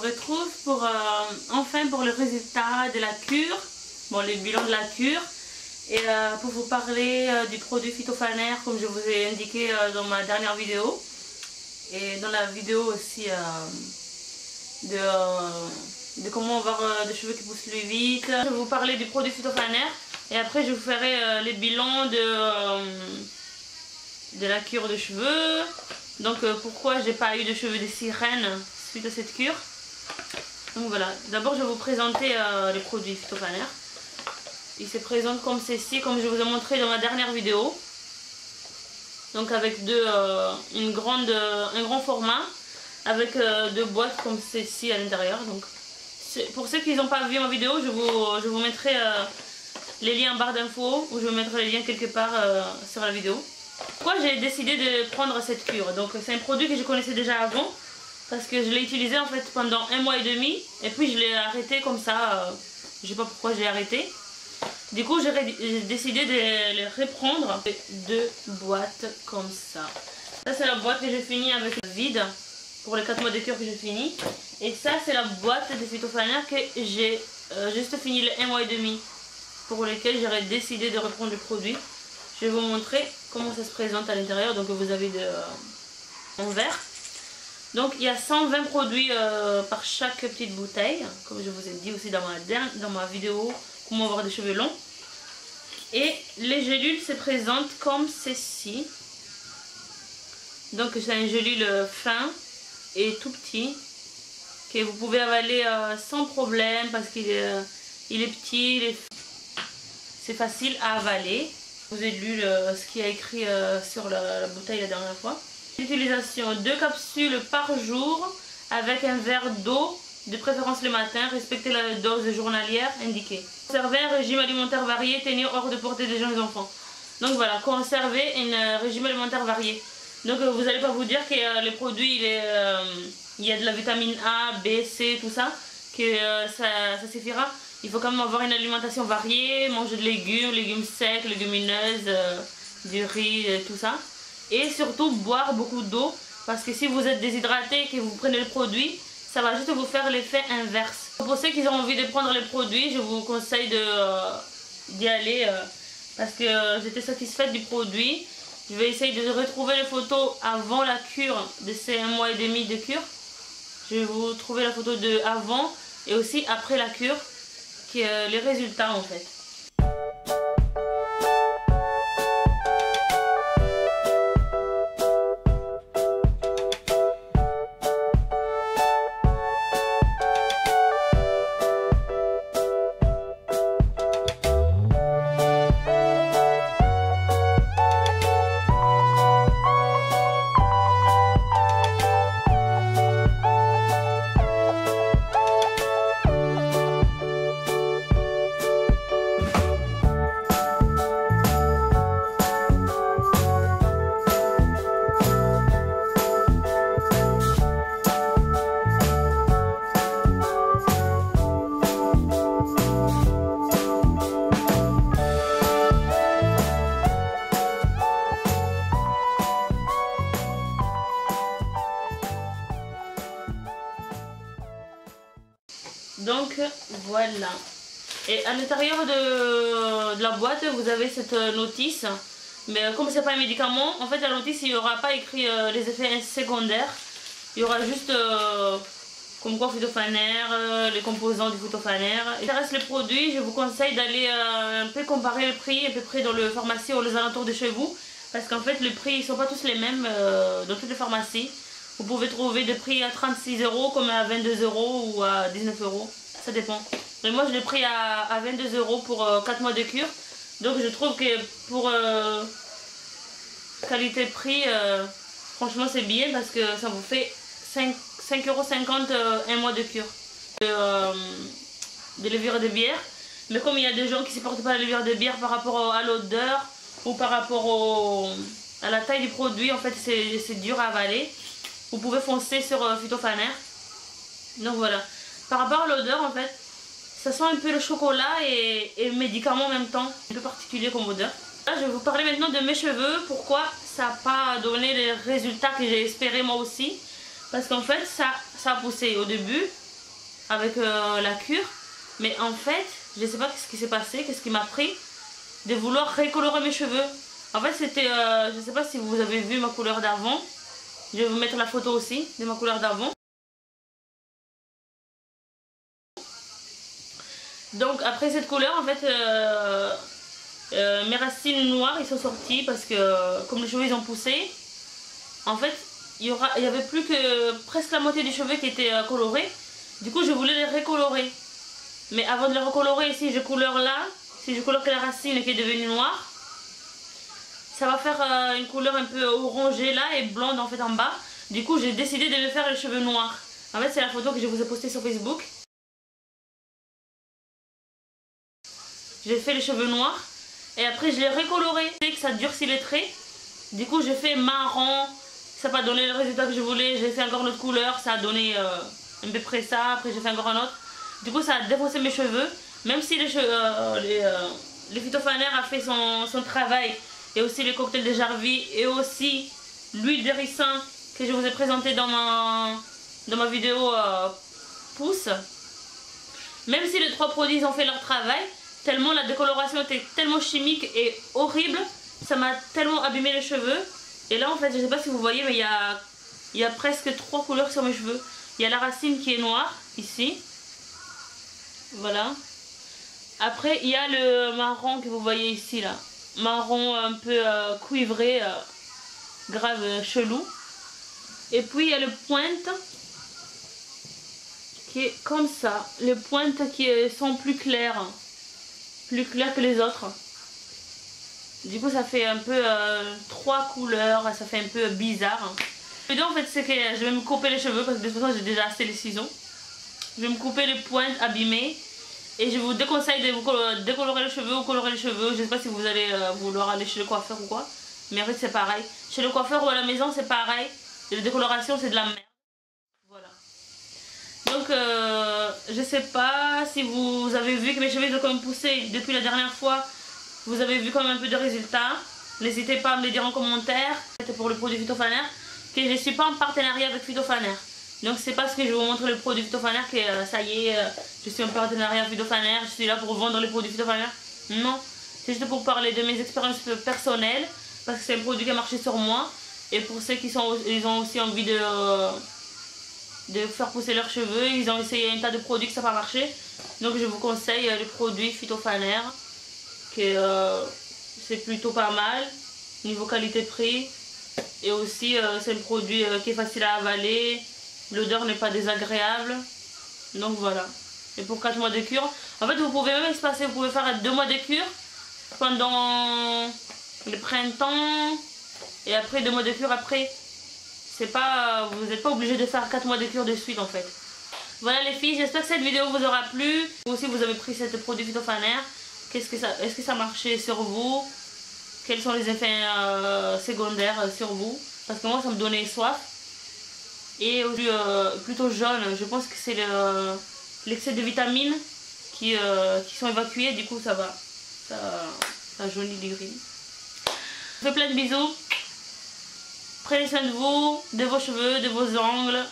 vous retrouve pour enfin pour le résultat de la cure, bon le bilan de la cure, et pour vous parler du produit Phytofaner comme je vous ai indiqué dans ma dernière vidéo, et dans la vidéo aussi de comment avoir des cheveux qui poussent plus vite. Je vais vous parler du produit Phytofaner et après je vous ferai les bilans de la cure de cheveux. Donc pourquoi j'ai pas eu de cheveux de sirène suite à cette cure. Donc voilà, d'abord je vais vous présenter les produits Phytofaner. Ils se présentent comme ceci, comme je vous ai montré dans ma dernière vidéo. Donc avec un grand format, avec deux boîtes comme ceci à l'intérieur. Donc pour ceux qui n'ont pas vu ma vidéo, je vous mettrai les liens en barre d'infos, ou je vous mettrai les liens quelque part sur la vidéo. Pourquoi j'ai décidé de prendre cette cure? Donc c'est un produit que je connaissais déjà avant, parce que je l'ai utilisé en fait pendant 1 mois et demi, et puis je l'ai arrêté comme ça, je sais pas pourquoi je l'ai arrêté. Du coup j'ai décidé de les reprendre, 2 boîtes comme ça. Ça c'est la boîte que j'ai fini avec vide, pour les 4 mois de cure que j'ai fini. Et ça c'est la boîte de Phytofaner que j'ai juste fini les 1 mois et demi, pour lesquels j'aurais décidé de reprendre le produit. Je vais vous montrer comment ça se présente à l'intérieur. Donc vous avez en verre. Donc il y a 120 produits par chaque petite bouteille, comme je vous ai dit aussi dans ma vidéo comment avoir des cheveux longs. Et les gélules se présentent comme ceci. Donc c'est un gélule fin et tout petit que vous pouvez avaler sans problème, parce qu'il est petit, c'est facile à avaler. Vous avez lu ce qui a écrit sur la bouteille la dernière fois. Utilisation: 2 capsules par jour avec un verre d'eau, de préférence le matin. Respectez la dose journalière indiquée. Conservez un régime alimentaire varié, tenir hors de portée des jeunes enfants. Donc voilà, conservez un régime alimentaire varié. Donc vous n'allez pas vous dire que les produits il y a de la vitamine A, B, C, tout ça, que ça suffira. Il faut quand même avoir une alimentation variée, manger de légumes secs, légumineuses, du riz, tout ça. Et surtout boire beaucoup d'eau, parce que si vous êtes déshydraté et que vous prenez le produit, ça va juste vous faire l'effet inverse. Pour ceux qui ont envie de prendre les produits, je vous conseille d'y aller, parce que j'étais satisfaite du produit. Je vais essayer de retrouver les photos avant la cure, de ces 1 mois et demi de cure. Je vais vous trouver la photo de avant et aussi après la cure, qui est les résultats en fait. Donc voilà. Et à l'intérieur de la boîte, vous avez cette notice. Mais comme c'est pas un médicament, en fait la notice, il n'y aura pas écrit les effets secondaires. Il y aura juste comme quoi Phytofaner, les composants du Phytofaner. Et ça reste le produit, je vous conseille d'aller un peu comparer le prix à peu près dans le pharmacie ou aux alentours de chez vous. Parce qu'en fait les prix ne sont pas tous les mêmes dans toutes les pharmacies. Vous pouvez trouver des prix à 36 € comme à 22 € ou à 19 €. Ça dépend. Mais moi je l'ai pris à 22 € pour 4 mois de cure. Donc je trouve que pour qualité-prix, franchement c'est bien, parce que ça vous fait 5,50 € un mois de cure de levure de bière. Mais comme il y a des gens qui ne supportent pas la levure de bière par rapport à l'odeur ou par rapport à la taille du produit, en fait c'est dur à avaler, vous pouvez foncer sur Phytofaner. Donc voilà. Par rapport à l'odeur, en fait, ça sent un peu le chocolat et médicament en même temps. Un peu particulier comme odeur. Là, je vais vous parler maintenant de mes cheveux. Pourquoi ça n'a pas donné les résultats que j'ai espéré moi aussi. Parce qu'en fait, ça a poussé au début. avec la cure. Mais en fait, je sais pas ce qui s'est passé, qu'est-ce qui m'a pris de vouloir recolorer mes cheveux. En fait, c'était, je sais pas si vous avez vu ma couleur d'avant. Je vais vous mettre la photo aussi de ma couleur d'avant. Donc après cette couleur, en fait, mes racines noires ils sont sorties parce que comme les cheveux ils ont poussé, en fait il y avait plus que presque la moitié des cheveux qui étaient colorés. Du coup je voulais les recolorer, mais avant de les recolorer, si je couleur là, si je couleur que la racine qui est devenue noire, ça va faire une couleur un peu orangée là et blonde en fait en bas. Du coup j'ai décidé de me faire les cheveux noirs. En fait c'est la photo que je vous ai postée sur Facebook. J'ai fait les cheveux noirs et après je l'ai recoloré, que ça durcit les traits. Du coup j'ai fait marron, ça n'a pas donné le résultat que je voulais. J'ai fait encore une autre couleur, ça a donné à peu près ça. Après j'ai fait encore un autre. Du coup ça a défoncé mes cheveux. Même si les phytophanaire a fait son travail, et aussi les cocktails de Jarvie et aussi l'huile de ricin que je vous ai présenté dans ma vidéo pouce. Même si les 3 produits ont fait leur travail, tellement la décoloration était tellement chimique et horrible, ça m'a tellement abîmé les cheveux. Et là en fait, je sais pas si vous voyez, mais il y a presque 3 couleurs sur mes cheveux. Il y a la racine qui est noire, ici. Voilà. Après, il y a le marron que vous voyez ici, là. Marron un peu cuivré, grave chelou. Et puis il y a le pointe qui est comme ça. Les pointes qui sont plus claires que les autres. Du coup ça fait un peu 3 couleurs, ça fait un peu bizarre. Et donc en fait c'est que je vais me couper les cheveux parce que de toute façon j'ai déjà assez les ciseaux. Je vais me couper les pointes abîmées et je vous déconseille de vous décolorer les cheveux ou colorer les cheveux. Je sais pas si vous allez vouloir aller chez le coiffeur ou quoi, mais en fait c'est pareil. Chez le coiffeur ou à la maison c'est pareil. Et la décoloration c'est de la merde. Voilà. Donc je sais pas si vous avez vu que mes cheveux ont quand même poussé depuis la dernière fois. Vous avez vu quand même un peu de résultats. N'hésitez pas à me le dire en commentaire. C'était pour le produit phytophanaire que je ne suis pas en partenariat avec phytophanaire. Donc c'est parce que je vous montre le produit phytophanaire que ça y est, je suis en partenariat phytophanaire, je suis là pour vendre les produits phytophanaire. Non, c'est juste pour parler de mes expériences personnelles parce que c'est un produit qui a marché sur moi. Et pour ceux qui ont aussi envie de faire pousser leurs cheveux, ils ont essayé un tas de produits que ça n'a pas marché. Donc je vous conseille le produit phytophanaire, que c'est plutôt pas mal niveau qualité-prix. Et aussi c'est un produit qui est facile à avaler, l'odeur n'est pas désagréable. Donc voilà. Et pour 4 mois de cure, en fait vous pouvez même espacer, vous pouvez faire 2 mois de cure pendant le printemps. Et après 2 mois de cure après. C'est pas, vous n'êtes pas obligé de faire 4 mois de cure de suite en fait. Voilà les filles, j'espère que cette vidéo vous aura plu. Vous aussi vous avez pris ce produit phytophanaire. Est-ce que ça marchait sur vous? Quels sont les effets secondaires sur vous? Parce que moi ça me donnait soif. Et plutôt jaune, je pense que c'est l'excès de vitamines qui sont évacuées. Du coup ça va, ça jaunit les grilles. Je vous fais plein de bisous. Prenez soin de vous, de vos cheveux, de vos ongles.